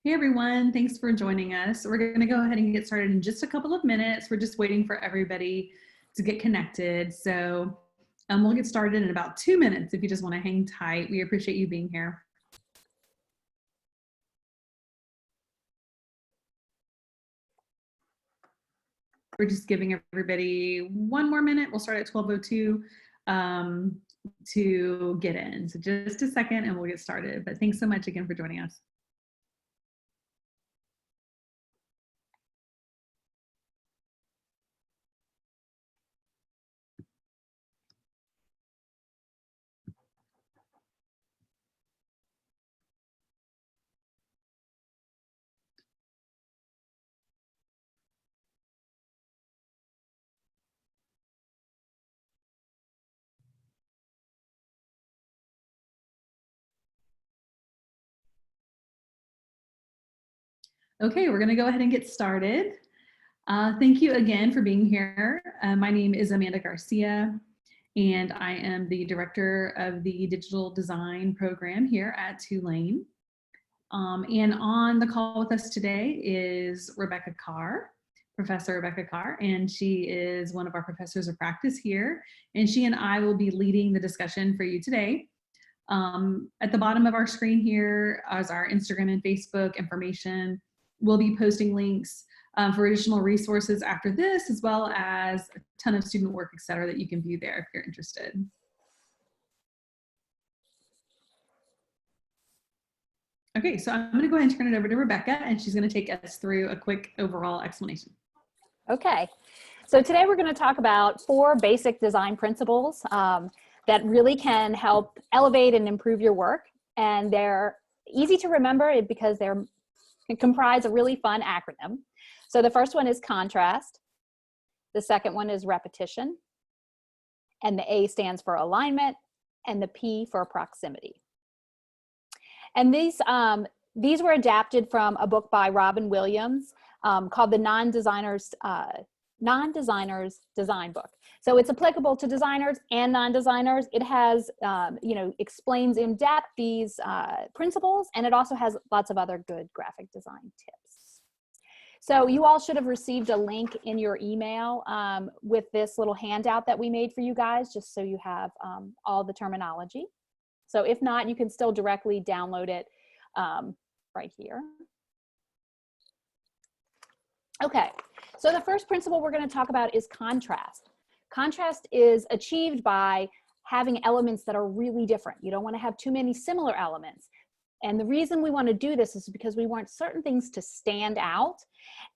Hey everyone, thanks for joining us. We're going to go ahead and get started in just a couple of minutes. We're just waiting for everybody to get connected. So we'll get started in about 2 minutes if you just want to hang tight. We appreciate you being here. We're just giving everybody 1 more minute. We'll start at 12:02 to get in. So just a second and we'll get started. But thanks so much again for joining us. Okay, we're going to go ahead and get started. Thank you again for being here. My name is Amanda Garcia, and I am the director of the digital design program here at Tulane. And on the call with us today is Rebecca Carr, Professor Rebecca Carr, and she is one of our professors of practice here. And she and I will be leading the discussion for you today. At the bottom of our screen here is our Instagram and Facebook information. We'll be posting links for additional resources after this, as well as a ton of student work, et cetera, that you can view there if you're interested. Okay, so I'm going to go ahead and turn it over to Rebecca, and she's going to take us through a quick overall explanation. Okay, so today we're going to talk about 4 basic design principles that really can help elevate and improve your work. And they're easy to remember because they comprise a really fun acronym. So the first one is contrast. The second one is repetition. And the A stands for alignment, and the P for proximity. And these were adapted from a book by Robin Williams called The Non-Designer's Design Book. So it's applicable to designers and non-designers. It has, explains in depth these principles, and it also has lots of other good graphic design tips. So you all should have received a link in your email with this little handout that we made for you guys, just so you have all the terminology. So if not, you can still directly download it right here. Okay, so the first principle we're going to talk about is contrast. Contrast is achieved by having elements that are really different. You don't want to have too many similar elements. And the reason we want to do this is because we want certain things to stand out,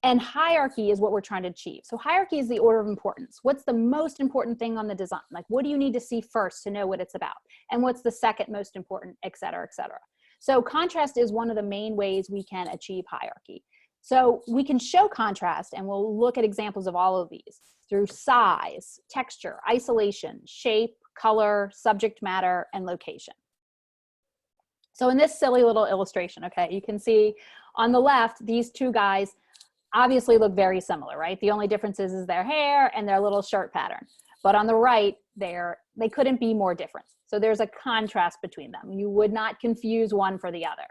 and hierarchy is what we're trying to achieve. So hierarchy is the order of importance. What's the most important thing on the design? Like, what do you need to see first to know what it's about? And what's the second most important, et cetera, et cetera. So contrast is one of the main ways we can achieve hierarchy. So we can show contrast, and we'll look at examples of all of these through size, texture, isolation, shape, color, subject matter, and location. So in this silly little illustration, okay, you can see on the left, these two guys obviously look very similar, right? The only difference is their hair and their little shirt pattern. But on the right, they couldn't be more different. So there's a contrast between them. You would not confuse one for the other.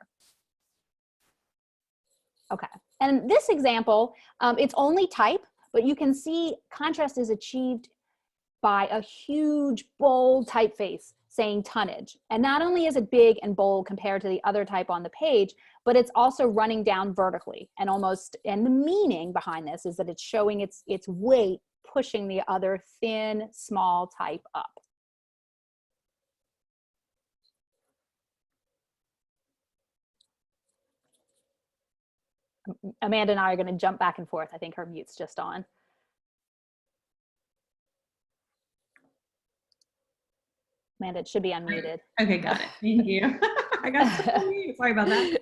Okay, and this example, it's only type, but you can see contrast is achieved by a huge, bold typeface saying tonnage. And not only is it big and bold compared to the other type on the page, but it's also running down vertically, and the meaning behind this is that it's showing its weight pushing the other thin, small type up. Amanda and I are going to jump back and forth. I think her mute's just on. Amanda, it should be unmuted. Okay, got it. Thank you. I got sorry about that.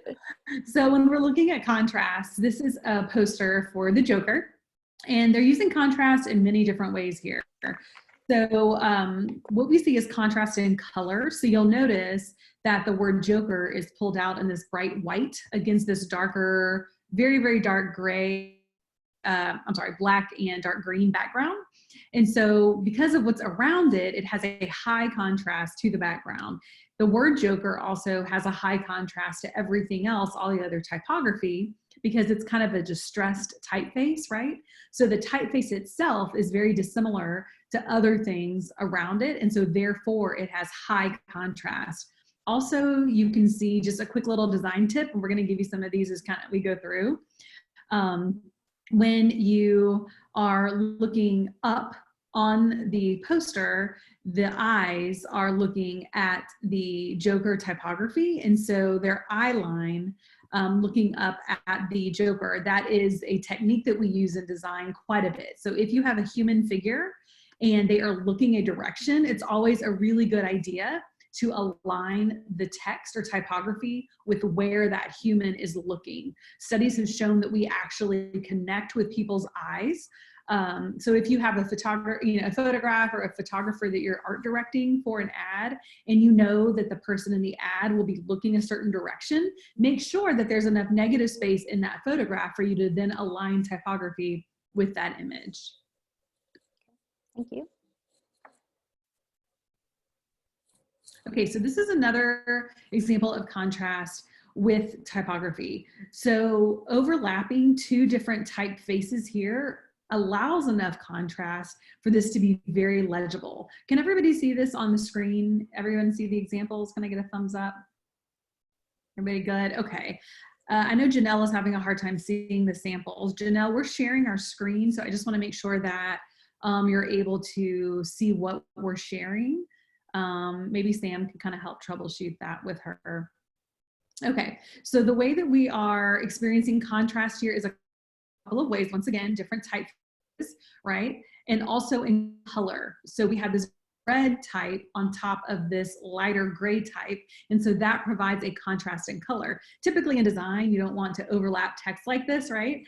So when we're looking at contrast, this is a poster for the Joker, and they're using contrast in many different ways here. So what we see is contrast in color. So you'll notice that the word Joker is pulled out in this bright white against this darker, very, very dark gray, black and dark green background. And so because of what's around it, it has a high contrast to the background. The word Joker also has a high contrast to everything else, all the other typography, because it's kind of a distressed typeface, right? So the typeface itself is very dissimilar to other things around it. And so therefore it has high contrast. Also, you can see just a quick little design tip, and we're gonna give you some of these as kind of we go through. When you are looking up on the poster, the eyes are looking at the Joker typography. And so their eye line looking up at the Joker, that is a technique that we use in design quite a bit. So if you have a human figure and they are looking a direction, it's always a really good idea to align the text or typography with where that human is looking. Studies have shown that we actually connect with people's eyes. So if you have a photograph or a photographer that you're art directing for an ad, and you know that the person in the ad will be looking a certain direction, make sure that there's enough negative space in that photograph for you to then align typography with that image. Thank you. Okay, so this is another example of contrast with typography. So overlapping two different typefaces here allows enough contrast for this to be very legible. Can everybody see this on the screen? Everyone see the examples? Can I get a thumbs up? Everybody good? Okay. I know Janelle is having a hard time seeing the samples. Janelle, we're sharing our screen, so I just want to make sure that you're able to see what we're sharing. Maybe Sam can kind of help troubleshoot that with her. Okay, so the way that we are experiencing contrast here is a couple of ways. Once again, different typefaces, right? And also in color. So we have this red type on top of this lighter gray type. And so that provides a contrast in color. Typically in design, you don't want to overlap text like this, right?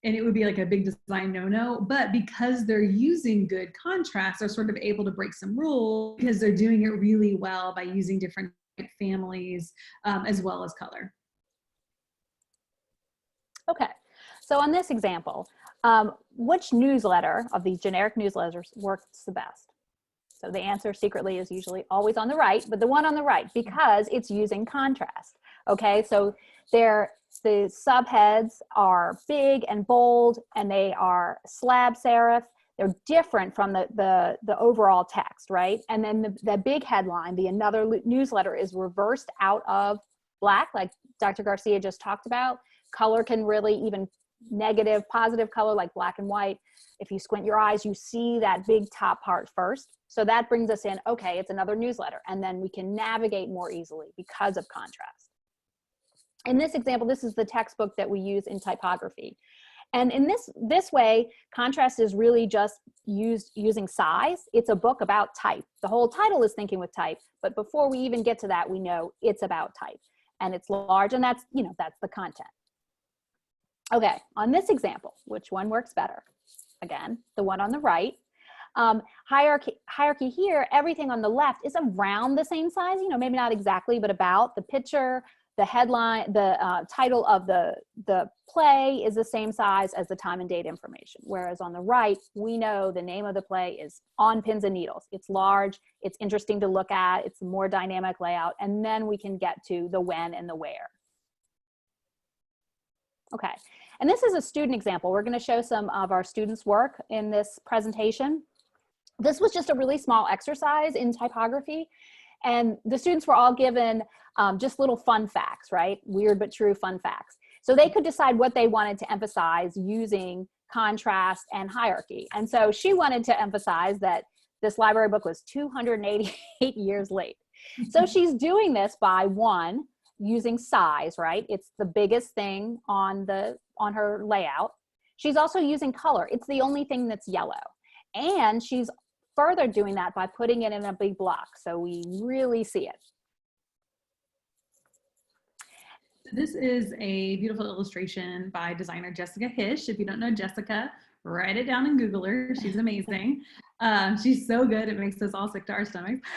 And it would be like a big design no-no, but because they're using good contrast, they're sort of able to break some rules because they're doing it really well by using different families as well as color. Okay, so on this example, which newsletter of these generic newsletters works the best? So the answer secretly is usually always on the right, but the one on the right, because it's using contrast. Okay, so the subheads are big and bold, and they are slab serif. They're different from the overall text, right? And then the big headline, the another newsletter, is reversed out of black, like Dr. Garcia just talked about. Color can really, even negative, positive color like black and white, if you squint your eyes, you see that big top part first. So that brings us in, okay, it's another newsletter. And then we can navigate more easily because of contrast. In this example, this is the textbook that we use in typography. And in this way, contrast is really just using size. It's a book about type. The whole title is Thinking with Type, but before we even get to that, we know it's about type. And it's large, and that's the content. Okay, on this example, which one works better? Again, the one on the right. Hierarchy here, everything on the left is around the same size, maybe not exactly, but about. The picture, the headline, the title of the play is the same size as the time and date information. Whereas on the right, we know the name of the play is On Pins and Needles. It's large, it's interesting to look at, it's a more dynamic layout, and then we can get to the when and the where. Okay, and this is a student example. We're going to show some of our students' work in this presentation. This was just a really small exercise in typography, and the students were all given just little fun facts, right? Weird but true fun facts. So they could decide what they wanted to emphasize using contrast and hierarchy. And so she wanted to emphasize that this library book was 288 years late. So she's doing this by, one, using size, right? It's the biggest thing on her layout. She's also using color. It's the only thing that's yellow. And she's further doing that by putting it in a big block, so we really see it. This is a beautiful illustration by designer Jessica Hish. If you don't know Jessica, write it down and Google her. She's amazing. She's so good, it makes us all sick to our stomachs.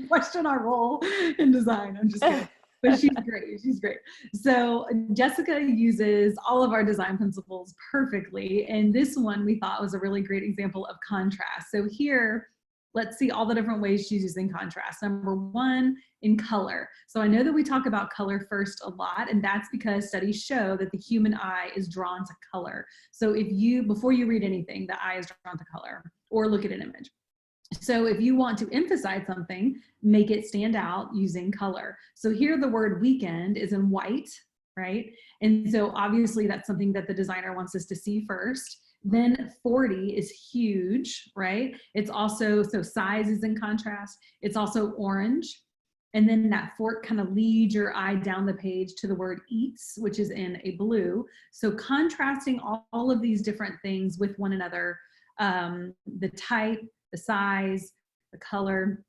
Question our role in design. I'm just kidding. But she's great. She's great. So Jessica uses all of our design principles perfectly. And this one we thought was a really great example of contrast. So here, let's see all the different ways she's using contrast. Number one, in color. So I know that we talk about color first a lot, and that's because studies show that the human eye is drawn to color. So if you, before you read anything, the eye is drawn to color or look at an image. So if you want to emphasize something, make it stand out using color. So here the word weekend is in white, right? And so obviously that's something that the designer wants us to see first. Then 40 is huge, right? It's also, so size is in contrast. It's also orange. And then that fork kind of leads your eye down the page to the word eats, which is in a blue. So contrasting all of these different things with one another, the type, the size, the color,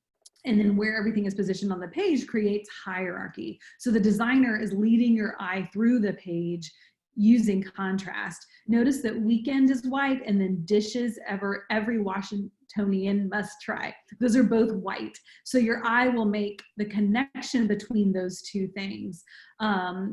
and then where everything is positioned on the page creates hierarchy. So the designer is leading your eye through the page using contrast. Notice that weekend is white, and then dishes every Washingtonian must try. Those are both white. So your eye will make the connection between those two things.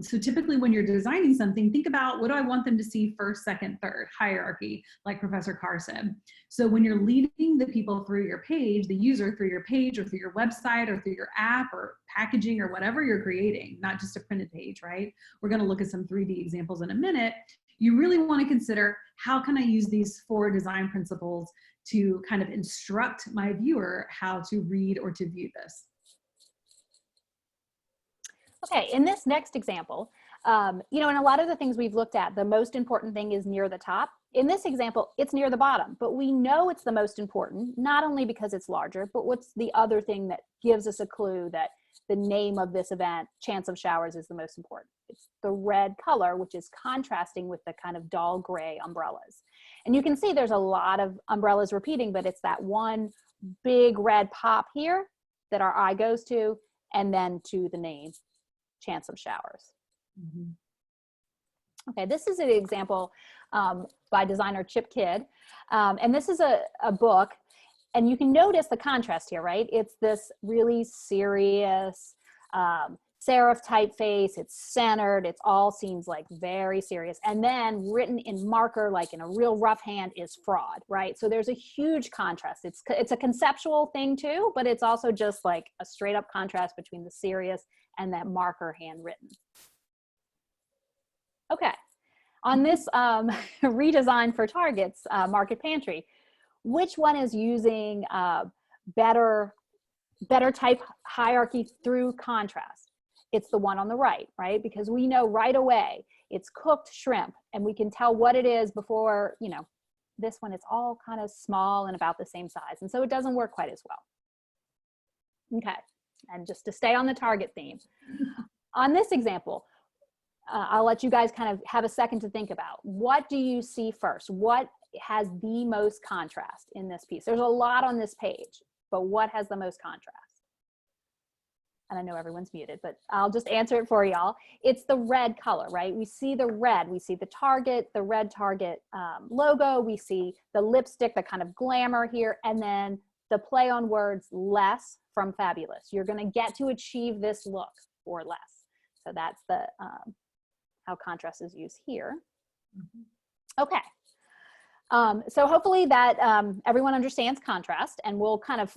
So typically when you're designing something, think about, what do I want them to see first, second, third, hierarchy, like Professor Carr said. So when you're leading the people through your page, the user through your page or through your website or through your app or packaging or whatever you're creating, not just a printed page, right? We're going to look at some 3D examples in a minute. You really want to consider, how can I use these 4 design principles to kind of instruct my viewer how to read or to view this? Okay, in this next example, you know, in a lot of the things we've looked at, the most important thing is near the top. In this example, it's near the bottom, but we know it's the most important, not only because it's larger, but what's the other thing that gives us a clue that the name of this event, Chance of Showers, is the most important? It's the red color, which is contrasting with the kind of dull gray umbrellas. And you can see there's a lot of umbrellas repeating, but it's that one big red pop here that our eye goes to, and then to the name, Chance of Showers. Mm-hmm. Okay, this is an example by designer Chip Kidd. And this is a book, and you can notice the contrast here, right? It's this really serious serif typeface. It's centered. It all seems like very serious. And then written in marker, like in a real rough hand, is fraud, right? So there's a huge contrast. It's a conceptual thing too, but it's also just like a straight up contrast between the serious and that marker handwritten. Okay, on this redesign for Target's Market Pantry, which one is using better type hierarchy through contrast? It's the one on the right, right? Because we know right away it's cooked shrimp, and we can tell what it is before, you know, this one is all kind of small and about the same size. And so it doesn't work quite as well. Okay, and just to stay on the Target theme, on this example, I'll let you guys kind of have a second to think about, what do you see first? What has the most contrast in this piece? There's a lot on this page, but what has the most contrast? And I know everyone's muted, but I'll just answer it for y'all. It's the red color, right? We see the red, we see the Target, the red Target logo, we see the lipstick, the kind of glamour here, and then the play on words, less from fabulous. You're gonna get to achieve this look for less. So that's the how contrast is used here. Mm-hmm. Okay, so hopefully that everyone understands contrast, and we'll kind of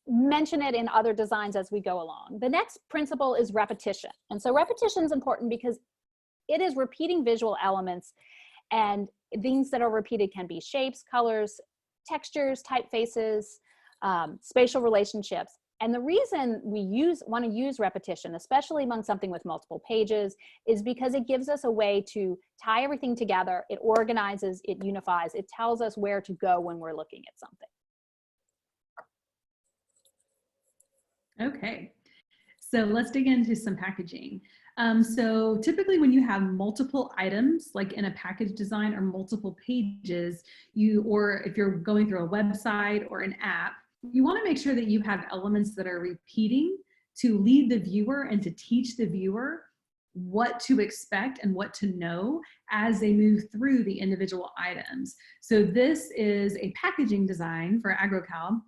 mention it in other designs as we go along. The next principle is repetition. And so repetition is important because it is repeating visual elements, and things that are repeated can be shapes, colors, textures, typefaces, spatial relationships. And the reason we want to use repetition, especially among something with multiple pages, is because it gives us a way to tie everything together. It organizes, it unifies, it tells us where to go when we're looking at something. Okay, so let's dig into some packaging. So typically when you have multiple items, like in a package design, or multiple pages, or if you're going through a website or an app, you want to make sure that you have elements that are repeating to lead the viewer and to teach the viewer what to expect and what to know as they move through the individual items. So this is a packaging design for AgroCal.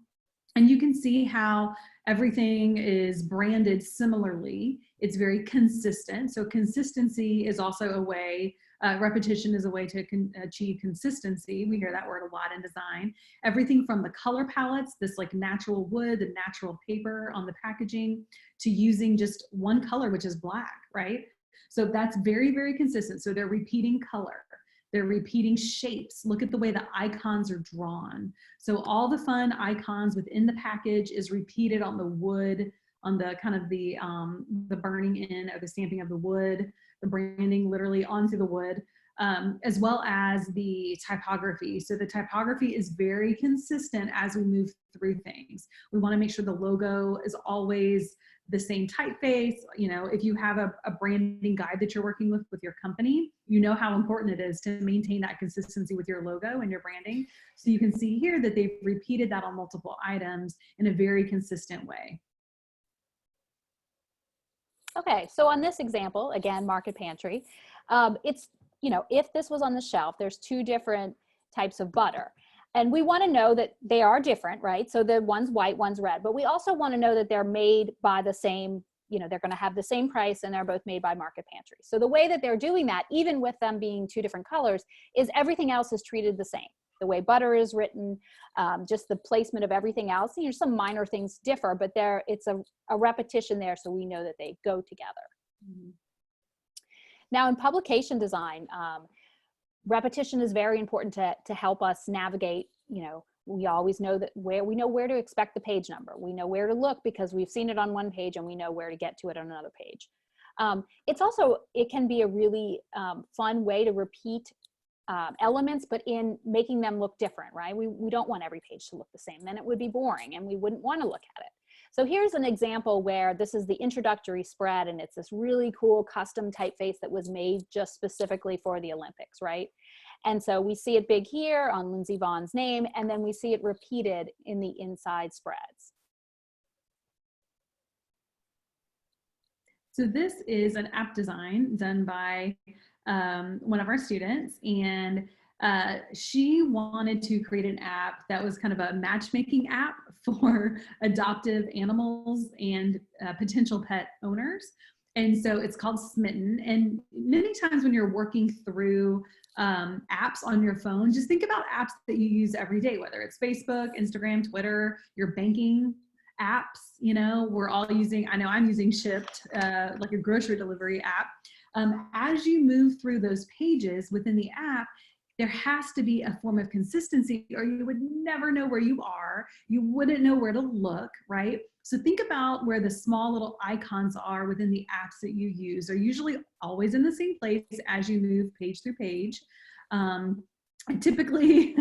And you can see how everything is branded similarly. It's very consistent. So consistency is also a way, repetition is a way to achieve consistency. We hear that word a lot in design. Everything from the color palettes, this like natural wood, the natural paper on the packaging, to using just one color, which is black, right? So that's very, very consistent. So they're repeating color. They're repeating shapes. Look at the way the icons are drawn. So all the fun icons within the package is repeated on the wood, on the kind of the burning in or the stamping of the wood, the branding literally onto the wood, as well as the typography. So the typography is very consistent as we move through things. We want to make sure the logo is always the same typeface. You know, if you have a branding guide that you're working with your company, you know how important it is to maintain that consistency with your logo and your branding. So you can see here that they've repeated that on multiple items in a very consistent way. Okay, so on this example, again, market pantry, it's, you know, if this was on the shelf, there's two different types of butter. And we want to know that they are different, right? So the one's white, one's red, but we also want to know that they're made by the same, you know, they're going to have the same price and they're both made by Market Pantry. So the way that they're doing that, even with them being two different colors, is everything else is treated the same. The way butter is written, just the placement of everything else. You know, some minor things differ, but it's a repetition there, so we know that they go together. Mm-hmm. Now in publication design, repetition is very important to help us navigate. You know, we always know that we know where to expect the page number. We know where to look because we've seen it on one page and we know where to get to it on another page. It can be a really fun way to repeat elements, but in making them look different, right? We don't want every page to look the same. Then it would be boring and we wouldn't want to look at it. So here's an example where this is the introductory spread and it's this really cool custom typeface that was made just specifically for the Olympics, right? And so we see it big here on Lindsey Vonn's name, and then we see it repeated in the inside spreads. So this is an app design done by one of our students, and she wanted to create an app that was kind of a matchmaking app for adoptive animals and potential pet owners. And so it's called Smitten. And many times when you're working through apps on your phone, just think about apps that you use every day, whether it's Facebook, Instagram, Twitter, your banking apps. You know, we're all using, I know I'm using Shipt, like a grocery delivery app. As you move through those pages within the app, there has to be a form of consistency or you would never know where you are. You wouldn't know where to look, right? So think about where the small little icons are within the apps that you use. They're usually always in the same place as you move page through page. Typically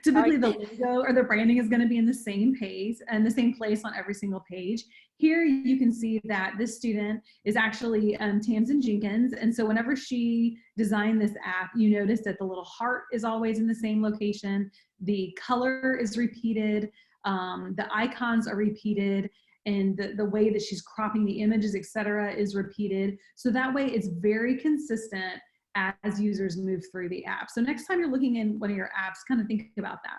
the logo or the branding is going to be in the same page and the same place on every single page. Here you can see that this student is actually Tamsin Jenkins. And so whenever she designed this app, you notice that the little heart is always in the same location. The color is repeated. The icons are repeated. And the way that she's cropping the images, etc., is repeated. So that way it's very consistent as users move through the app. So next time you're looking in one of your apps, kind of think about that.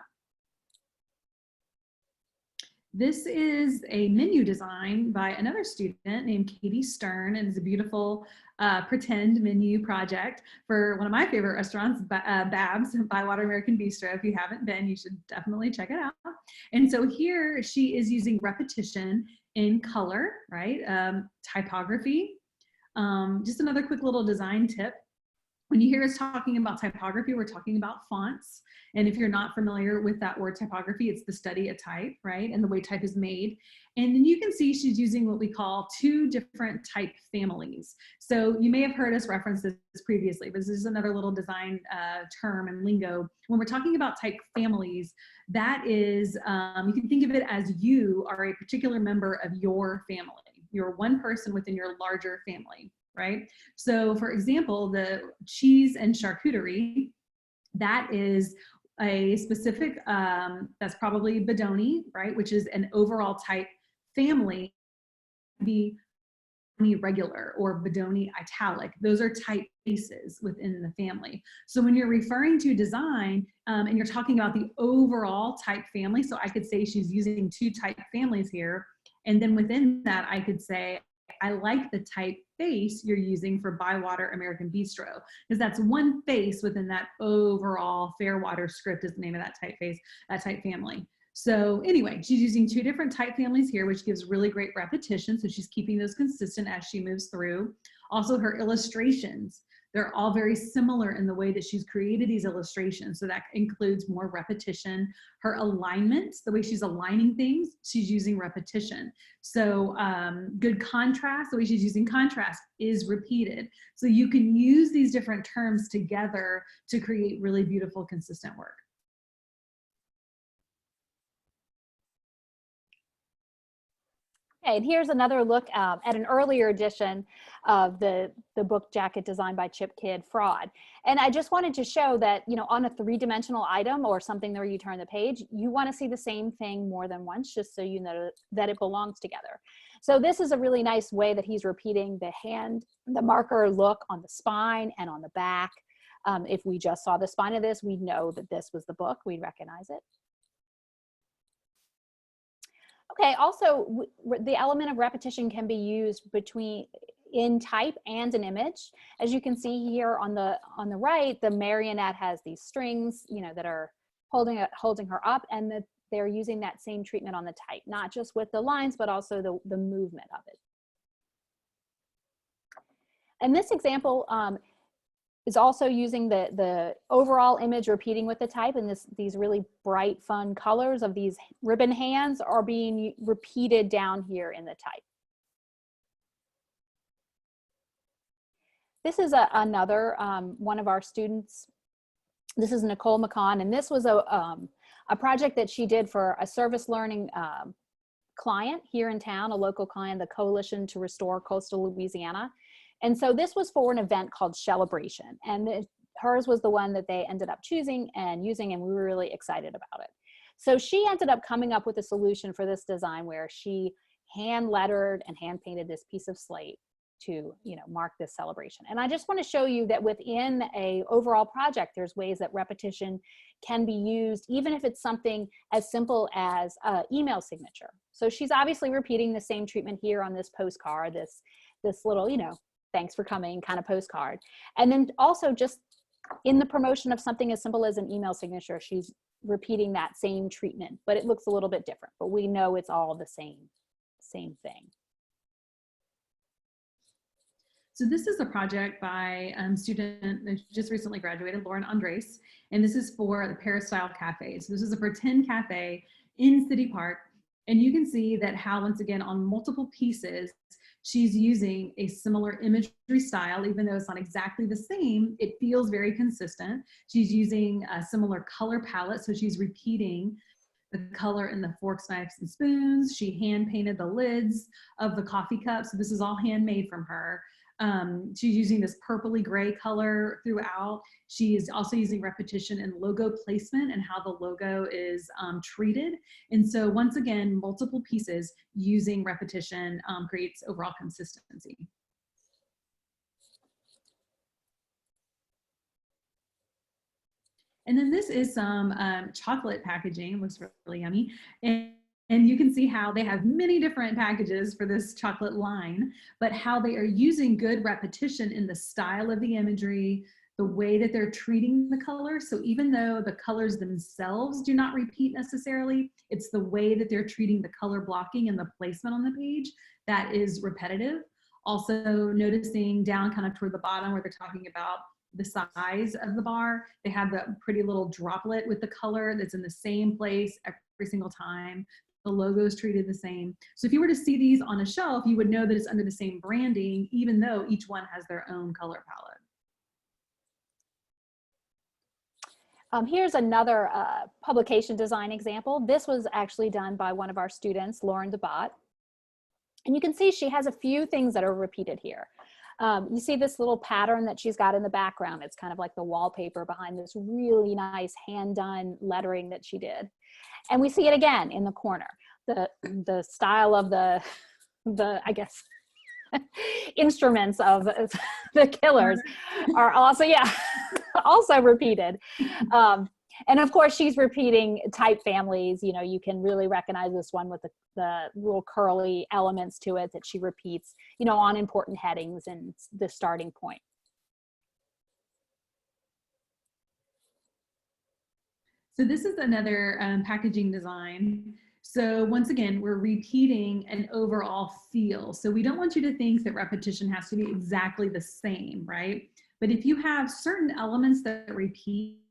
This is a menu design by another student named Katie Stern, and it's a beautiful pretend menu project for one of my favorite restaurants, Babs, Bywater American Bistro. If you haven't been, you should definitely check it out. And so here she is using repetition in color, right? Typography. Just another quick little design tip. When you hear us talking about typography, we're talking about fonts. And if you're not familiar with that word typography, it's the study of type, right? And the way type is made. And then you can see she's using what we call two different type families. So you may have heard us reference this previously, but this is another little design term and lingo. When we're talking about type families, that is, you can think of it as you are a particular member of your family. You're one person within your larger family. Right? So for example, the cheese and charcuterie, that is a specific, that's probably Bodoni, right? Which is an overall type family. The regular or Bodoni italic. Those are typefaces within the family. So when you're referring to design and you're talking about the overall type family, so I could say she's using 2 type families here. And then within that, I could say, I like the typeface you're using for Bywater American Bistro, because that's one face within that overall Fairwater script is the name of that typeface, that type family. So anyway, she's using 2 different type families here, which gives really great repetition. So she's keeping those consistent as she moves through. Also her illustrations, they're all very similar in the way that she's created these illustrations. So that includes more repetition. Her alignment, the way she's aligning things, she's using repetition. So good contrast, the way she's using contrast is repeated. So you can use these different terms together to create really beautiful, consistent work. Okay, and here's another look at an earlier edition of the book Jacket designed by Chip Kidd, Fraud. And I just wanted to show that, you know, on a 3-dimensional item or something where you turn the page, you want to see the same thing more than once, just so you know that it belongs together. So this is a really nice way that he's repeating the marker look on the spine and on the back. If we just saw the spine of this, we'd know that this was the book, we'd recognize it. Okay, also the element of repetition can be used in type and an image. As you can see here on the right, the marionette has these strings, you know, that are holding her up, and that they're using that same treatment on the type, not just with the lines, but also the movement of it. And this example is also using the overall image repeating with the type, and these really bright, fun colors of these ribbon hands are being repeated down here in the type. This is another one of our students. This is Nicole McCon, and this was a project that she did for a service learning client here in town, a local client, the Coalition to Restore Coastal Louisiana. And so this was for an event called Celebration, and hers was the one that they ended up choosing and using, and we were really excited about it. So she ended up coming up with a solution for this design where she hand lettered and hand painted this piece of slate to, you know, mark this celebration. And I just want to show you that within a overall project, there's ways that repetition can be used, even if it's something as simple as an email signature. So she's obviously repeating the same treatment here on this postcard, this little, you know, thanks for coming kind of postcard. And then also just in the promotion of something as simple as an email signature, she's repeating that same treatment, but it looks a little bit different, but we know it's all the same thing. So this is a project by a student that just recently graduated, Lauren Andres, and this is for the Peristyle Cafe. So this is a pretend cafe in City Park, and you can see that how, once again, on multiple pieces, she's using a similar imagery style. Even though it's not exactly the same, it feels very consistent. She's using a similar color palette, so she's repeating the color in the forks, knives, and spoons. She hand painted the lids of the coffee cups, so this is all handmade from her. She's using this purpley gray color throughout. She is also using repetition in logo placement and how the logo is treated. And so once again, multiple pieces using repetition creates overall consistency. And then this is some chocolate packaging. It looks really yummy. And you can see how they have many different packages for this chocolate line, but how they are using good repetition in the style of the imagery, the way that they're treating the color. So even though the colors themselves do not repeat necessarily, it's the way that they're treating the color blocking and the placement on the page that is repetitive. Also noticing down kind of toward the bottom where they're talking about the size of the bar, they have the pretty little droplet with the color that's in the same place every single time. The logo is treated the same. So if you were to see these on a shelf, you would know that it's under the same branding, even though each one has their own color palette. Here's another publication design example. This was actually done by one of our students, Lauren DeBott. And you can see she has a few things that are repeated here. You see this little pattern that she's got in the background. It's kind of like the wallpaper behind this really nice hand-done lettering that she did. And we see it again in the corner. The style of the I guess instruments of the killers are also, yeah, also repeated. And of course, she's repeating type families. You know, you can really recognize this one with the little curly elements to it that she repeats, you know, on important headings and the starting point. So this is another packaging design. So once again, we're repeating an overall feel. So we don't want you to think that repetition has to be exactly the same, right? But if you have certain elements that repeat,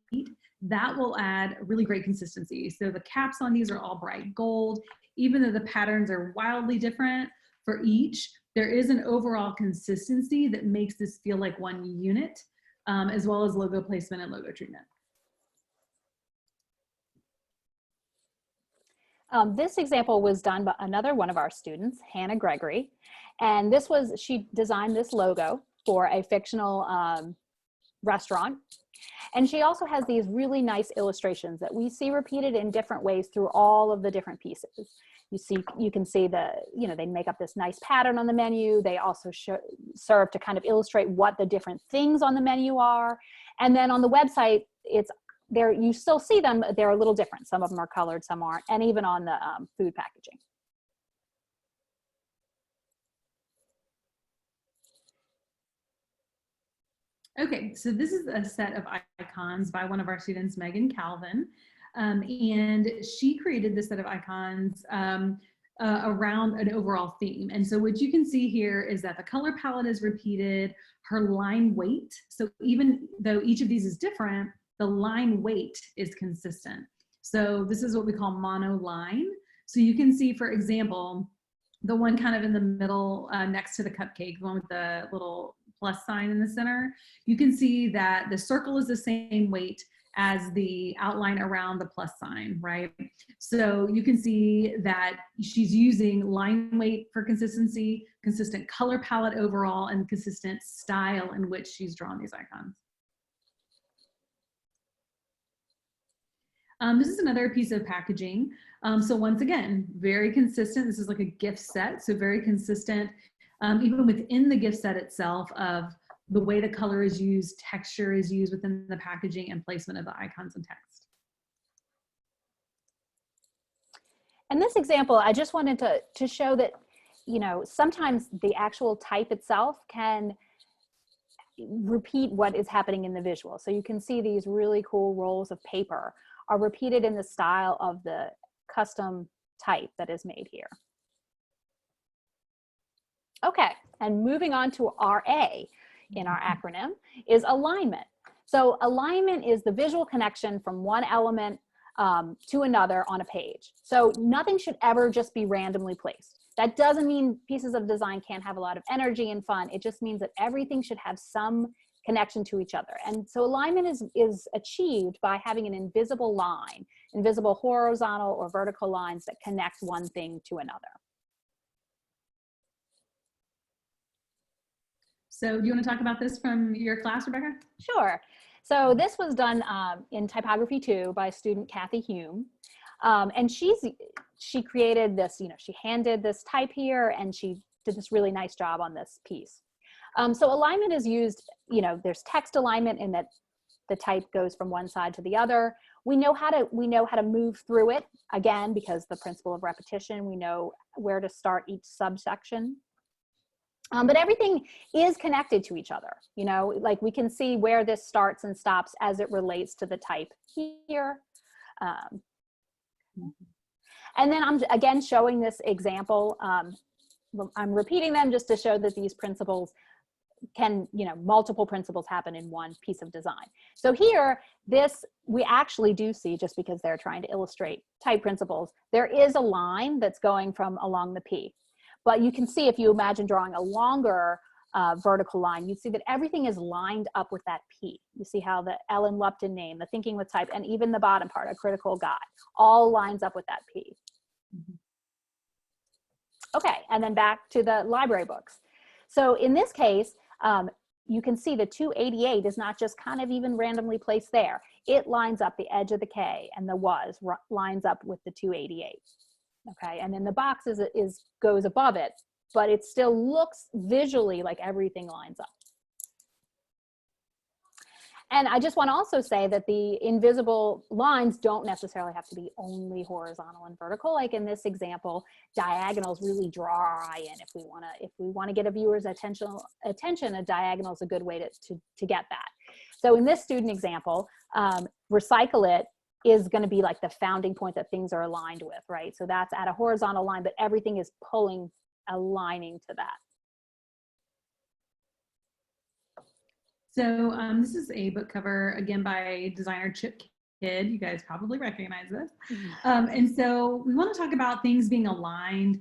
that will add really great consistency. So the caps on these are all bright gold. Even though the patterns are wildly different for each, there is an overall consistency that makes this feel like one unit, as well as logo placement and logo treatment. This example was done by another one of our students, Hannah Gregory. And this was, she designed this logo for a fictional restaurant. And she also has these really nice illustrations that we see repeated in different ways through all of the different pieces. You can see you know, they make up this nice pattern on the menu. They also serve to kind of illustrate what the different things on the menu are. And then on the website, it's there, you still see them, they're a little different. Some of them are colored, some aren't, and even on the food packaging. Okay, so this is a set of icons by one of our students, Megan Calvin, and she created this set of icons around an overall theme. And so what you can see here is that the color palette is repeated, her line weight. So even though each of these is different, the line weight is consistent. So this is what we call mono line. So you can see, for example, the one kind of in the middle next to the cupcake, the one with the little plus sign in the center, you can see that the circle is the same weight as the outline around the plus sign, right? So you can see that she's using line weight for consistency, consistent color palette overall, and consistent style in which she's drawn these icons. This is another piece of packaging. So once again, very consistent. This is like a gift set, so very consistent, even within the gift set itself, of the way the color is used, texture is used within the packaging, and placement of the icons and text. And this example, I just wanted to show that, you know, sometimes the actual type itself can repeat what is happening in the visual. So you can see these really cool rolls of paper are repeated in the style of the custom type that is made here. Okay, and moving on to RA in our acronym is alignment. So alignment is the visual connection from one element to another on a page. So nothing should ever just be randomly placed. That doesn't mean pieces of design can't have a lot of energy and fun. It just means that everything should have some connection to each other. And so alignment is achieved by having an invisible line, invisible horizontal or vertical lines that connect one thing to another. So do you want to talk about this from your class, Rebecca? Sure. So this was done in Typography 2 by student Kathy Hume. And she created this, you know, she handed this type here, and she did this really nice job on this piece. So alignment is used, you know, there's text alignment in that the type goes from one side to the other. We know how to move through it, again, because the principle of repetition, we know where to start each subsection. But everything is connected to each other, you know, like we can see where this starts and stops as it relates to the type here. And then I'm again showing this example. I'm repeating them just to show that these principles can, you know, multiple principles happen in one piece of design. So here, this we actually do see, just because they're trying to illustrate type principles, there is a line that's going from along the P. But you can see, if you imagine drawing a longer vertical line, you see that everything is lined up with that P. You see how the Ellen Lupton name, the thinking with type, and even the bottom part, a critical guide, all lines up with that P. Okay, and then back to the library books. So in this case, you can see the 288 is not just kind of even randomly placed there. It lines up the edge of the K, and the was lines up with the 288. Okay, and then the box goes above it but it still looks visually like everything lines up. And I just want to also say that the invisible lines don't necessarily have to be only horizontal and vertical. Like in this example, diagonals really draw in. If we want to get a viewer's attention, a diagonal is a good way to get that. So in this student example, recycle it is going to be like the founding point that things are aligned with, right? So that's at a horizontal line, but everything is aligning to that. So this is a book cover, again, by designer Chip Kidd. You guys probably recognize this. And so we want to talk about things being aligned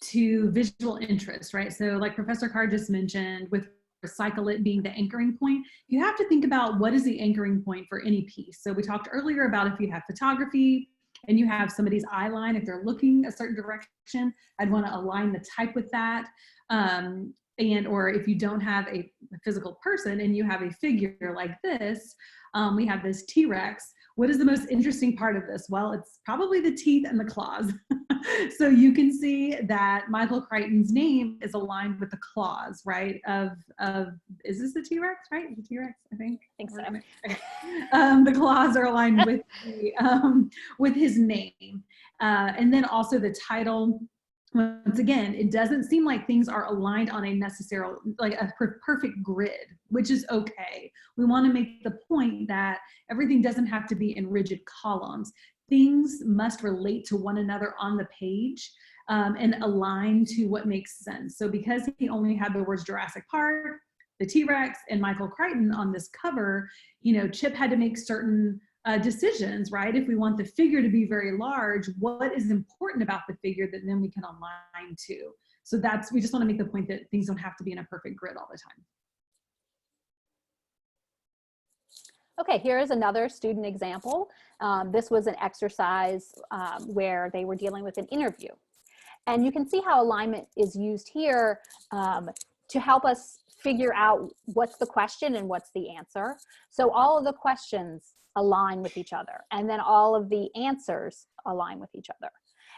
to visual interest, right? So like Professor Carr just mentioned, with recycle it being the anchoring point, you have to think about what is the anchoring point for any piece. So we talked earlier about if you have photography and you have somebody's eye line, if they're looking a certain direction, I'd want to align the type with that. Or if you don't have a physical person and you have a figure like this, we have this T-Rex. What is the most interesting part of this? Well, it's probably the teeth and the claws. So you can see that Michael Crichton's name is aligned with the claws, right? Is this the T-Rex, right? The T-Rex, I think. So. The claws are aligned with his name. And then also the title. Once again, it doesn't seem like things are aligned on a perfect grid, which is okay. We want to make the point that everything doesn't have to be in rigid columns. Things must relate to one another on the page and align to what makes sense. So because he only had the words Jurassic Park, the T-Rex, and Michael Crichton on this cover, Chip had to make certain decisions, right? If we want the figure to be very large, what is important about the figure that then we can align to? So we just want to make the point that things don't have to be in a perfect grid all the time. Okay, here is another student example. This was an exercise where they were dealing with an interview. And you can see how alignment is used here to help us figure out what's the question and what's the answer. So all of the questions align with each other, and then all of the answers align with each other.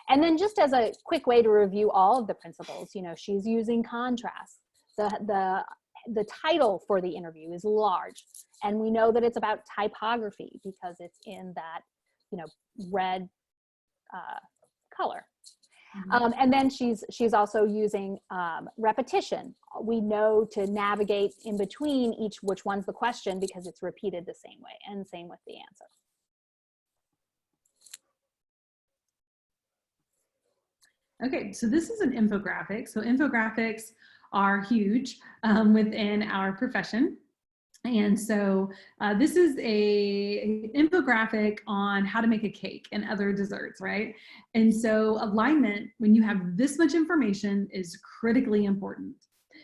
And then just as a quick way to review all of the principles, she's using contrast. The title for the interview is large, and we know that it's about typography because it's in that red color. And then she's also using repetition. We know to navigate in between which one's the question because it's repeated the same way, and same with the answer. Okay, so this is an infographic. So infographics are huge within our profession. And so this is an infographic on how to make a cake and other desserts, right? And so alignment, when you have this much information, is critically important.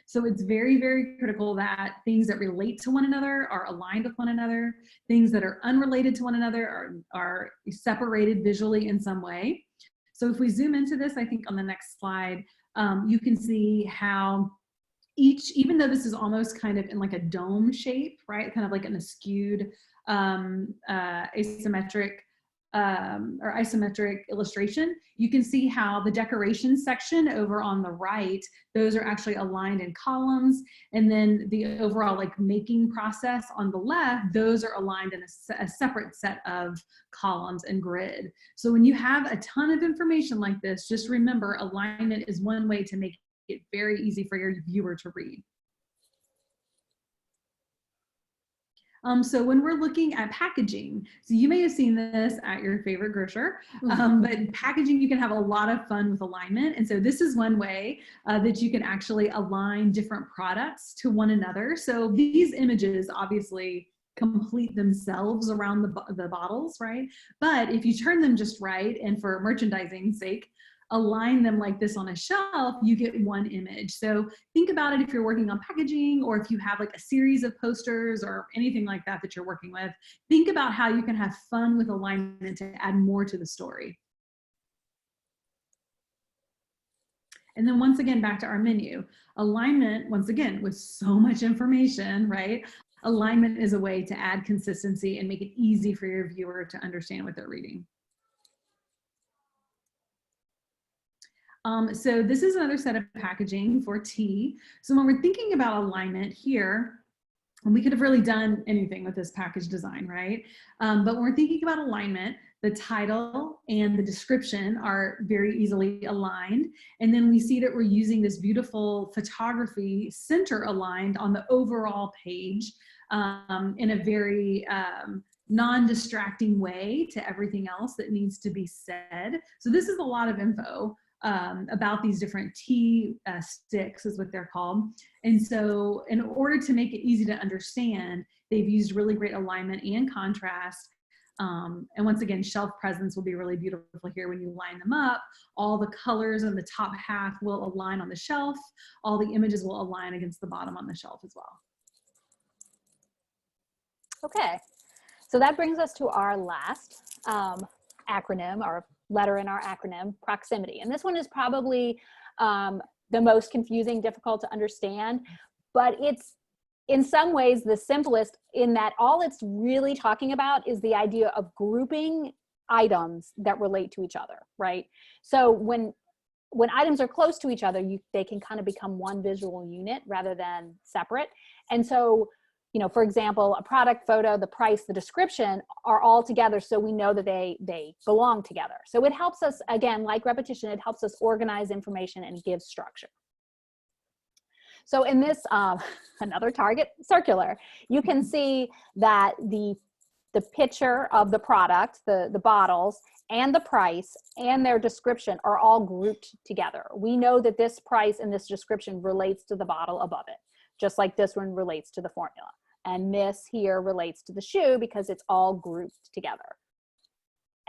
So it's very, very critical that things that relate to one another are aligned with one another. Things that are unrelated to one another are separated visually in some way. So if we zoom into this, I think on the next slide, you can see how even though this is almost kind of in like a dome shape, right? Kind of like an askewed asymmetric or isometric illustration, you can see how the decoration section over on the right, those are actually aligned in columns. And then the overall like making process on the left, those are aligned in a separate set of columns and grid. So when you have a ton of information like this, just remember alignment is one way to make it very easy for your viewer to read. So when we're looking at packaging, so you may have seen this at your favorite grocer, but packaging, you can have a lot of fun with alignment. And so this is one way that you can actually align different products to one another. So these images obviously complete themselves around the bottles, right? But if you turn them just right, and for merchandising's sake, align them like this on a shelf, you get one image. So think about it if you're working on packaging, or if you have like a series of posters or anything like that that you're working with. Think about how you can have fun with alignment to add more to the story. And then once again, back to our menu. Alignment, once again, with so much information, right? Alignment is a way to add consistency and make it easy for your viewer to understand what they're reading. So this is another set of packaging for tea. So when we're thinking about alignment here, and we could have really done anything with this package design, right? But when we're thinking about alignment, the title and the description are very easily aligned. And then we see that we're using this beautiful photography center aligned on the overall page in a very non-distracting way to everything else that needs to be said. So this is a lot of info about these different tea sticks is what they're called. And so in order to make it easy to understand, they've used really great alignment and contrast. And once again, shelf presence will be really beautiful here when you line them up. All the colors in the top half will align on the shelf. All the images will align against the bottom on the shelf as well. Okay, so that brings us to our last acronym, our letter in our acronym, proximity. And this one is probably the most confusing, difficult to understand, but it's in some ways the simplest in that all it's really talking about is the idea of grouping items that relate to each other, right? So when items are close to each other, they can kind of become one visual unit rather than separate. And so, you know, for example, a product photo, the price, the description are all together, so we know that they belong together. So it helps us, again, like repetition, it helps us organize information and give structure. So in this, another Target circular, you can see that the picture of the product, the bottles, and the price and their description are all grouped together. We know that this price and this description relates to the bottle above it, just like this one relates to the formula. And this here relates to the shoe because it's all grouped together.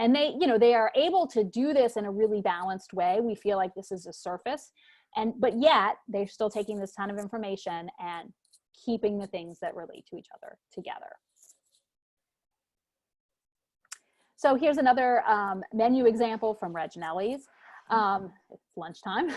And they, you know, they are able to do this in a really balanced way. We feel like this is a surface, but yet they're still taking this ton of information and keeping the things that relate to each other together. So here's another menu example from Reginelli's. It's lunchtime.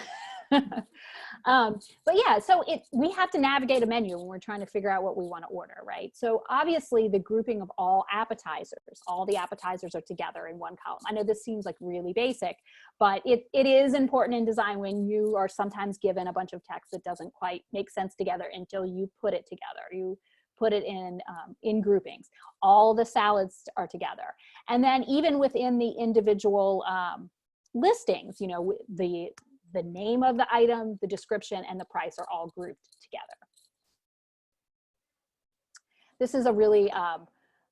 But yeah, so we have to navigate a menu when we're trying to figure out what we want to order, right? So obviously the grouping of all the appetizers are together in one column. I know this seems like really basic, but it is important in design when you are sometimes given a bunch of text that doesn't quite make sense together until you put it together. You put it in groupings. All the salads are together. And then even within the individual listings, you know, the name of the item, the description, and the price are all grouped together. This is a really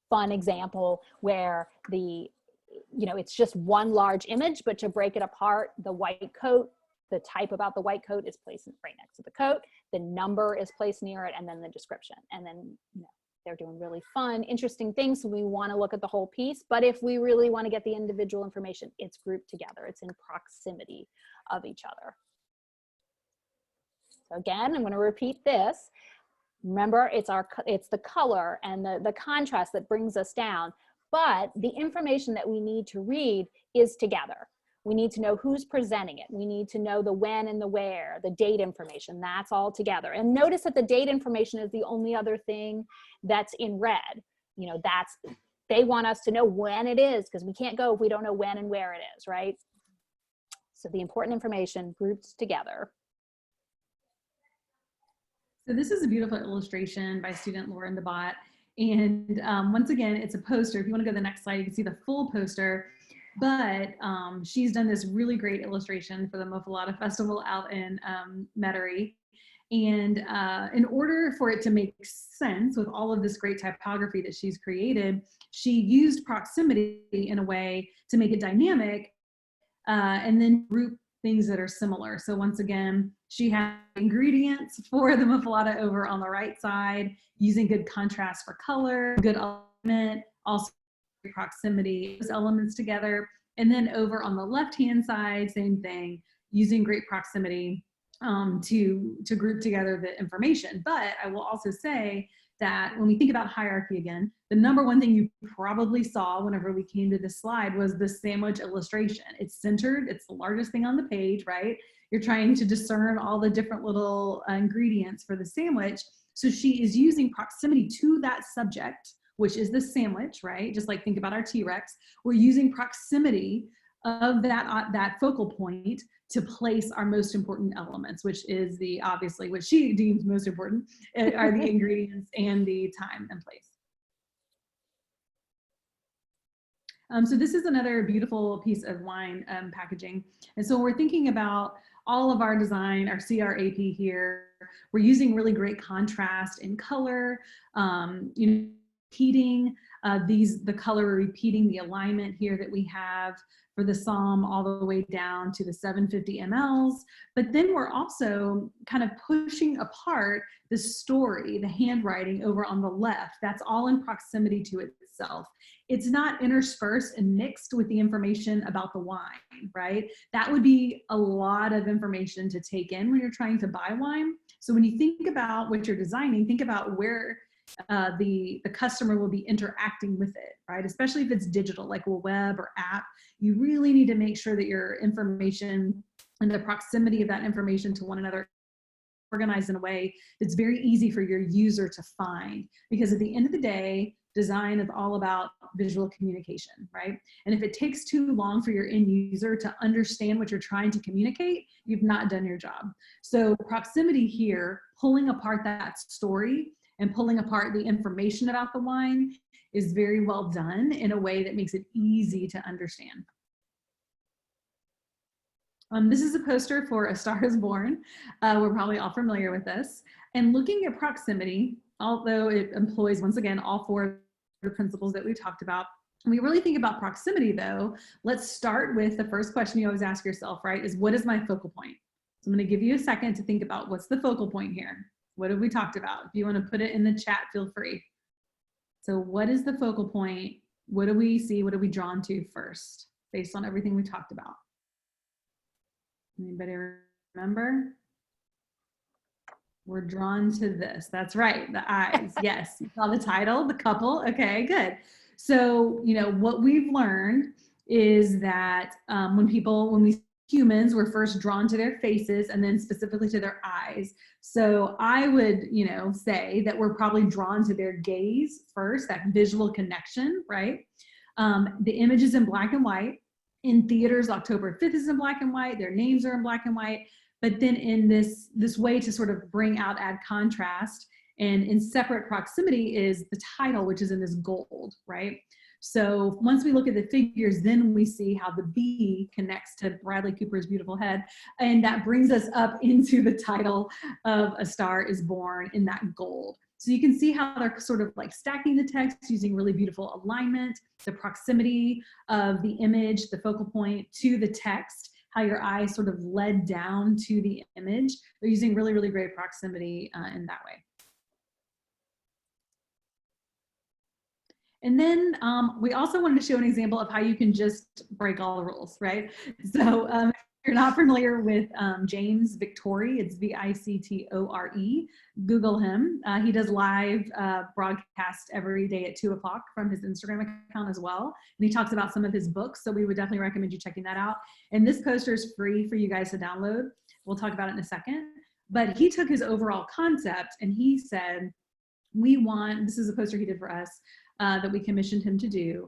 fun example where it's just one large image, but to break it apart, the white coat, the type about the white coat is placed right next to the coat, the number is placed near it, and then the description. And then, you know, they're doing really fun, interesting things. So we want to look at the whole piece, but if we really want to get the individual information, it's grouped together. It's in proximity of each other. So again, I'm going to repeat this. Remember, it's the color and the contrast that brings us down, but the information that we need to read is together. We need to know who's presenting it. We need to know the when and the where, the date information, that's all together. And notice that the date information is the only other thing that's in red. You know, they want us to know when it is because we can't go if we don't know when and where it is, right? So the important information grouped together. So this is a beautiful illustration by student Lauren DeBott. And once again, it's a poster. If you want to go to the next slide, you can see the full poster. But she's done this really great illustration for the Muffalata Festival out in Metairie. And in order for it to make sense with all of this great typography that she's created, she used proximity in a way to make it dynamic and then group things that are similar. So once again, she has ingredients for the Muffalata over on the right side, using good contrast for color, good alignment, also proximity, those elements together. And then over on the left-hand side, same thing, using great proximity to group together the information. But I will also say that when we think about hierarchy again, the number one thing you probably saw whenever we came to this slide was the sandwich illustration. It's centered, it's the largest thing on the page, right? You're trying to discern all the different little ingredients for the sandwich. So she is using proximity to that subject, which is the sandwich, right? Just like think about our T-Rex. We're using proximity of that focal point to place our most important elements, which is obviously what she deems most important, are the ingredients and the time and place. So this is another beautiful piece of wine packaging. And so we're thinking about all of our design, our CRAP here, we're using really great contrast in color, repeating the color, repeating the alignment here that we have for the Somme all the way down to the 750 mLs. But then we're also kind of pushing apart the story, the handwriting over on the left. That's all in proximity to itself. It's not interspersed and mixed with the information about the wine, right? That would be a lot of information to take in when you're trying to buy wine. So when you think about what you're designing, think about where the customer will be interacting with it, right? Especially if it's digital, like a web or app, you really need to make sure that your information and the proximity of that information to one another organized in a way that's very easy for your user to find. Because at the end of the day, design is all about visual communication, right? And if it takes too long for your end user to understand what you're trying to communicate, you've not done your job. So proximity here, pulling apart that story and pulling apart the information about the wine is very well done in a way that makes it easy to understand. This is a poster for A Star is Born. We're probably all familiar with this. And looking at proximity, although it employs, once again, all four of the principles that we talked about, when we really think about proximity though, let's start with the first question you always ask yourself, right, is what is my focal point? So I'm gonna give you a second to think about what's the focal point here. What have we talked about? If you wanna put it in the chat, feel free. So what is the focal point? What do we see? What are we drawn to first based on everything we talked about? Anybody remember? We're drawn to this. That's right, the eyes. Yes, you saw the title, the couple. Okay, good. So, what we've learned is that when we humans, we're first drawn to their faces and then specifically to their eyes. So I would, say that we're probably drawn to their gaze first, that visual connection, right? The image is in black and white. In theaters, October 5th is in black and white. Their names are in black and white. But then in this way to sort of add contrast, and in separate proximity is the title, which is in this gold, right? So once we look at the figures, then we see how the B connects to Bradley Cooper's beautiful head. And that brings us up into the title of A Star is Born in that gold. So you can see how they're sort of like stacking the text using really beautiful alignment, the proximity of the image, the focal point to the text, how your eye sort of led down to the image. They're using really, really great proximity in that way. And then we also wanted to show an example of how you can just break all the rules, right? So if you're not familiar with James Victore, it's V-I-C-T-O-R-E, Google him. He does live broadcast every day at 2 o'clock from his Instagram account as well. And he talks about some of his books, so we would definitely recommend you checking that out. And this poster is free for you guys to download. We'll talk about it in a second. But he took his overall concept and he said, this is a poster he did for us, that we commissioned him to do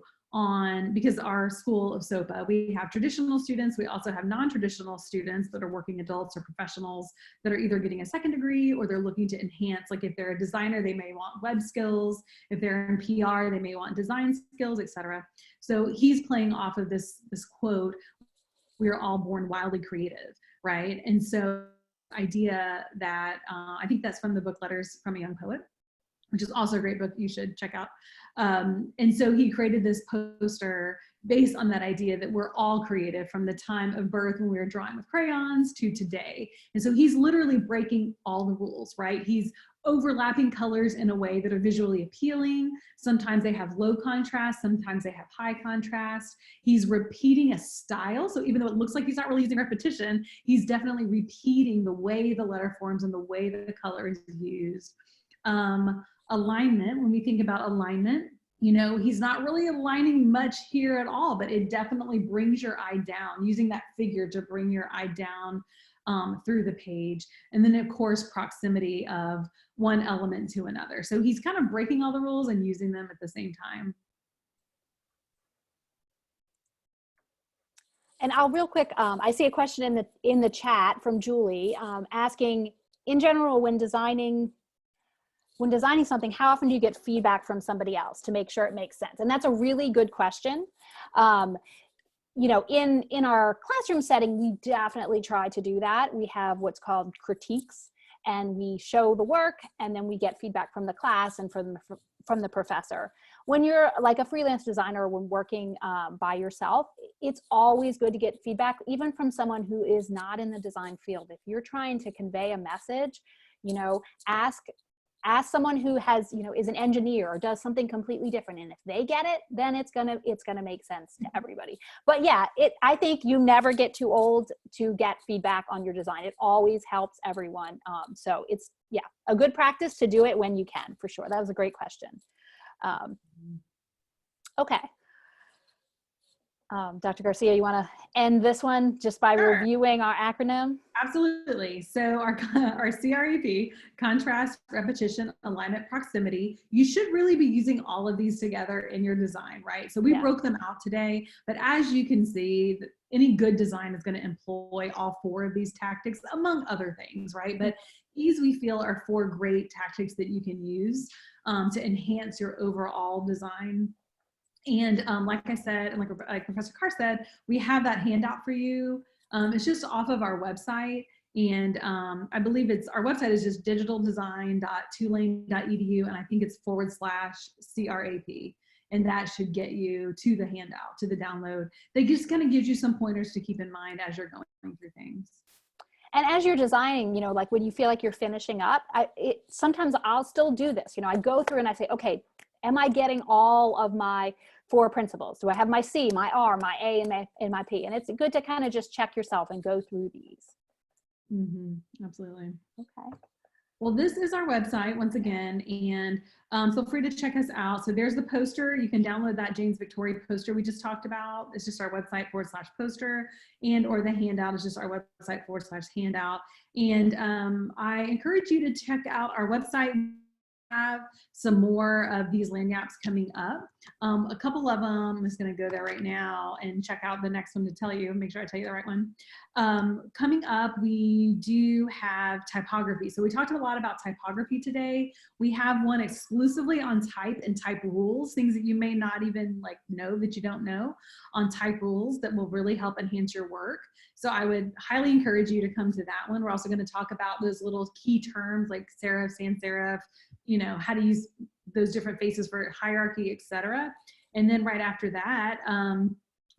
because our school of SoPA, we have traditional students, we also have non-traditional students that are working adults or professionals that are either getting a second degree or they're looking to enhance, like if they're a designer, they may want web skills, if they're in PR, they may want design skills, etc. So he's playing off of this quote, "We are all born wildly creative," right? And so idea that, I think that's from the book Letters from a Young Poet, which is also a great book you should check out. And so he created this poster based on that idea that we're all creative from the time of birth when we were drawing with crayons to today. And so he's literally breaking all the rules, right? He's overlapping colors in a way that are visually appealing. Sometimes they have low contrast, sometimes they have high contrast. He's repeating a style. So even though it looks like he's not really using repetition, he's definitely repeating the way the letter forms and the way that the color is used. Alignment, when we think about alignment, he's not really aligning much here at all, but it definitely brings your eye down, using that figure to bring your eye down through the page. And then of course, proximity of one element to another. So he's kind of breaking all the rules and using them at the same time. And I'll real quick, I see a question in the chat from Julie asking, in general, when designing something, how often do you get feedback from somebody else to make sure it makes sense? And that's a really good question. You know, in our classroom setting, we definitely try to do that. We have what's called critiques, and we show the work, and then we get feedback from the class and from the professor. When you're like a freelance designer, when working by yourself, it's always good to get feedback, even from someone who is not in the design field. If you're trying to convey a message, you know, ask someone who has, you know, is an engineer or does something completely different. And if they get it, then it's gonna make sense to everybody. But yeah, I think you never get too old to get feedback on your design. It always helps everyone. So it's, yeah, a good practice to do it when you can, for sure. That was a great question. Okay. Dr. Garcia, you want to end this one just by reviewing our acronym? Absolutely. So our CREP, contrast, repetition, alignment, proximity, you should really be using all of these together in your design, right? So we broke them out today, but as you can see, any good design is going to employ all 4 of these tactics, among other things, right? But these, we feel, are 4 great tactics that you can use to enhance your overall design. And like I said, and like Professor Carr said, we have that handout for you. It's just off of our website. And I believe our website is just digitaldesign.tulane.edu. And I think it's /CRAP. And that should get you to the handout, to the download. That just kind of gives you some pointers to keep in mind as you're going through things. And as you're designing, you know, like when you feel like you're finishing up, sometimes I'll still do this. You know, I go through and I say, okay, am I getting all of my 4 principles? Do I have my C, my R, my A, and my P? And it's good to kind of just check yourself and go through these. Absolutely. Okay. Well, this is our website once again, and feel free to check us out. So there's the poster. You can download that James Victoria poster we just talked about. It's just our website /poster, or the handout is just our website /handout. And I encourage you to check out our website. Have some more of these lagniappes coming up. A couple of them, I'm just going to go there right now and check out the next one to tell you, make sure I tell you the right one. Coming up, we do have typography. So we talked a lot about typography today. We have one exclusively on type and type rules, things that you may not even know that you don't know on type rules that will really help enhance your work. So I would highly encourage you to come to that one. We're also going to talk about those little key terms like serif, sans serif, you know, how to use those different faces for hierarchy, etc. And then right after that,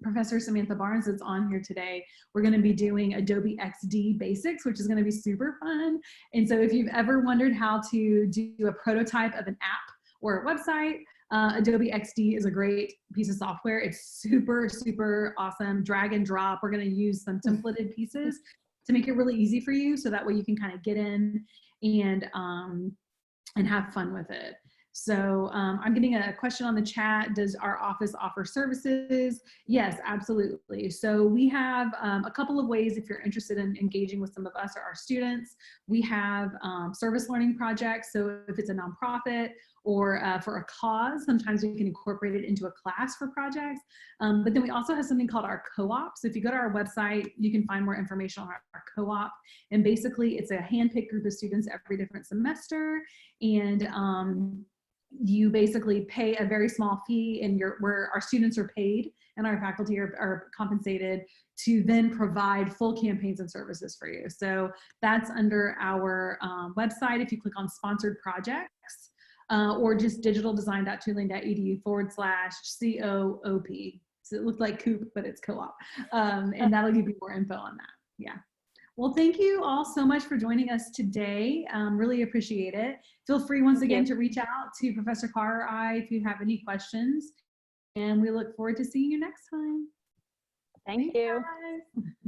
Professor Samantha Barnes that's on here today, we're going to be doing Adobe XD basics, which is going to be super fun. And so if you've ever wondered how to do a prototype of an app or a website, Adobe XD is a great piece of software. It's super, super awesome. Drag and drop. We're going to use some templated pieces to make it really easy for you. So that way you can kind of get in and have fun with it. So I'm getting a question on the chat. Does our office offer services? Yes, absolutely. So we have a couple of ways if you're interested in engaging with some of us or our students. We have service learning projects. So if it's a nonprofit or for a cause, sometimes we can incorporate it into a class for projects. But then we also have something called our co-op. So if you go to our website, you can find more information on our co-op. And basically it's a hand-picked group of students every different semester. And you basically pay a very small fee and where our students are paid and our faculty are compensated to then provide full campaigns and services for you. So that's under our website. If you click on sponsored projects or just digitaldesign.tulane.edu /COOP. So it looked like coop, but it's co-op. And that'll give you more info on that. Yeah. Well, thank you all so much for joining us today. Really appreciate it. Feel free once again to reach out to Professor Carr or I if you have any questions. And we look forward to seeing you next time. Thank you. Guys.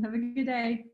Have a good day.